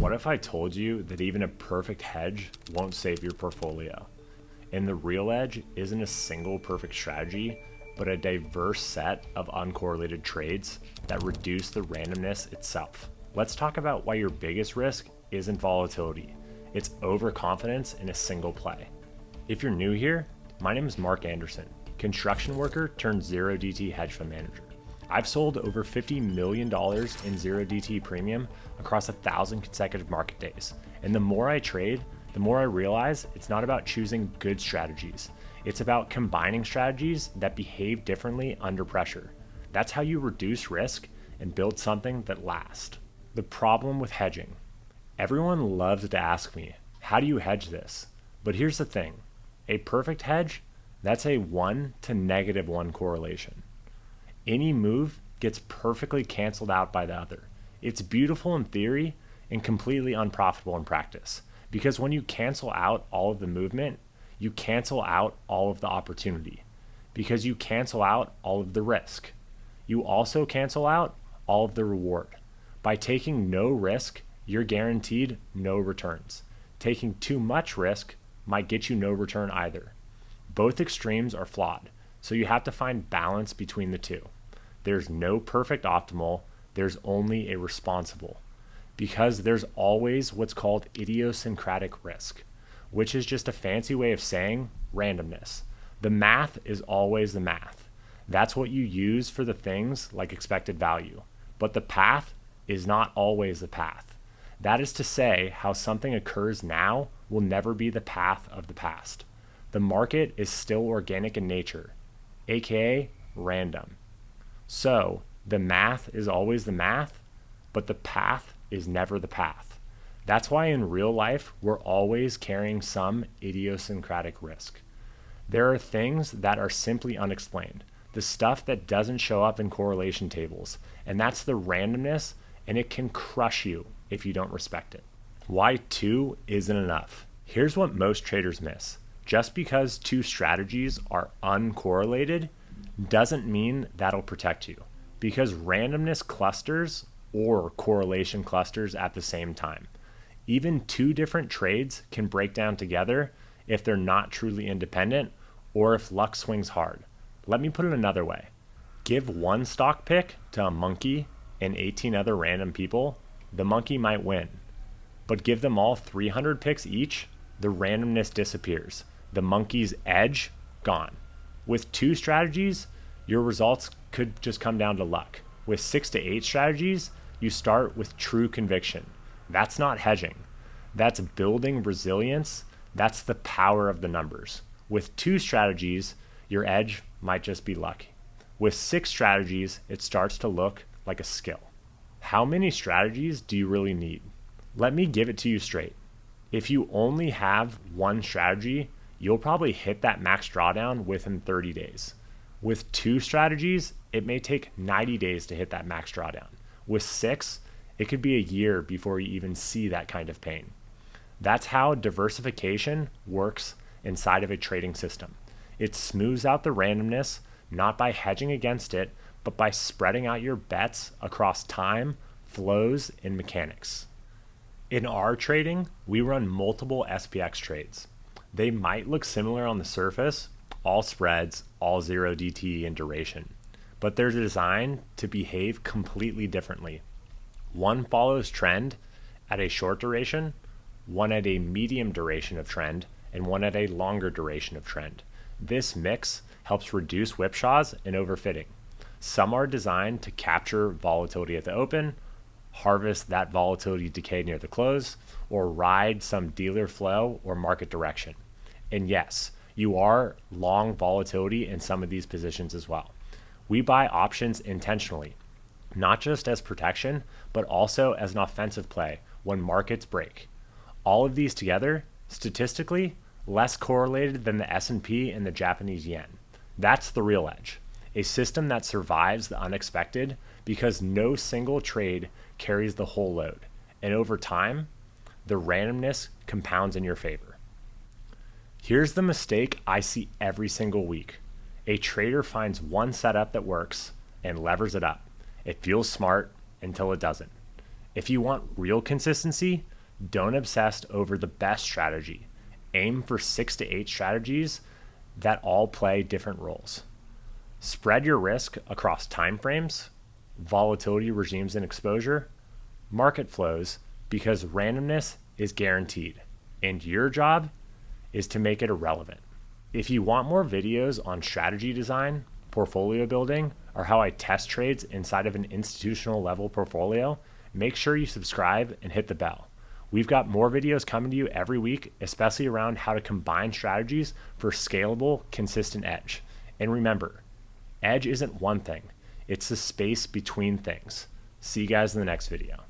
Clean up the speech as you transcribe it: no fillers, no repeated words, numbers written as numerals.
What if I told you that even a perfect hedge won't save your portfolio? And the real edge isn't a single perfect strategy, but a diverse set of uncorrelated trades that reduce the randomness itself. Let's talk about why your biggest risk isn't volatility. It's overconfidence in a single play. If you're new here, my name is Mark Anderson, construction worker turned 0DT hedge fund manager. I've sold over $50 million in 0DT premium across 1,000 consecutive market days. And the more I trade, the more I realize it's not about choosing good strategies. It's about combining strategies that behave differently under pressure. That's how you reduce risk and build something that lasts. The problem with hedging. Everyone loves to ask me, how do you hedge this? But here's the thing. A perfect hedge, that's a 1 to -1 correlation. Any move gets perfectly canceled out by the other. It's beautiful in theory and completely unprofitable in practice. Because when you cancel out all of the movement, you cancel out all of the opportunity. Because you cancel out all of the risk. You also cancel out all of the reward. By taking no risk, you're guaranteed no returns. Taking too much risk might get you no return either. Both extremes are flawed, so you have to find balance between the two. There's no perfect optimal, there's only a responsible. Because there's always what's called idiosyncratic risk, which is just a fancy way of saying randomness. The math is always the math. That's what you use for the things like expected value. But the path is not always the path. That is to say, how something occurs now will never be the path of the past. The market is still organic in nature, aka random. So the math is always the math, but the path is never the path. That's why in real life, we're always carrying some idiosyncratic risk. There are things that are simply unexplained, the stuff that doesn't show up in correlation tables, and that's the randomness, and it can crush you if you don't respect it. Why 2 isn't enough? Here's what most traders miss. Just because 2 strategies are uncorrelated doesn't mean that'll protect you, because randomness clusters or correlation clusters at the same time. Even 2 different trades can break down together if they're not truly independent or if luck swings hard. Let me put it another way. Give one stock pick to a monkey and 18 other random people, the monkey might win. But give them all 300 picks each, the randomness disappears. The monkey's edge, gone. With 2 strategies, your results could just come down to luck. With 6 to 8 strategies, you start with true conviction. That's not hedging. That's building resilience. That's the power of the numbers. With 2 strategies, your edge might just be luck. With 6 strategies, it starts to look like a skill. How many strategies do you really need? Let me give it to you straight. If you only have 1 strategy, you'll probably hit that max drawdown within 30 days. With 2 strategies, it may take 90 days to hit that max drawdown. With 6, it could be a year before you even see that kind of pain. That's how diversification works inside of a trading system. It smooths out the randomness, not by hedging against it, but by spreading out your bets across time, flows, and mechanics. In our trading, we run multiple SPX trades. They might look similar on the surface, all spreads, all 0DT in duration, but they're designed to behave completely differently. One follows trend at a short duration, one at a medium duration of trend, and one at a longer duration of trend. This mix helps reduce whipshaws and overfitting. Some are designed to capture volatility at the open, harvest that volatility decay near the close, or ride some dealer flow or market direction. And yes, you are long volatility in some of these positions as well. We buy options intentionally, not just as protection, but also as an offensive play when markets break. All of these together, statistically, less correlated than the S&P and the Japanese yen. That's the real edge. A system that survives the unexpected because no single trade carries the whole load. And over time, the randomness compounds in your favor. Here's the mistake I see every single week. A trader finds one setup that works and levers it up. It feels smart until it doesn't. If you want real consistency, Don't obsess over the best strategy. Aim for 6 to 8 strategies that all play different roles. Spread your risk across time frames, volatility regimes and exposure, market flows, because randomness is guaranteed, and your job is to make it irrelevant. If you want more videos on strategy design, portfolio building, or how I test trades inside of an institutional level portfolio, make sure you subscribe and hit the bell. We've got more videos coming to you every week, especially around how to combine strategies for scalable, consistent edge. And remember, edge isn't one thing, it's the space between things. See you guys in the next video.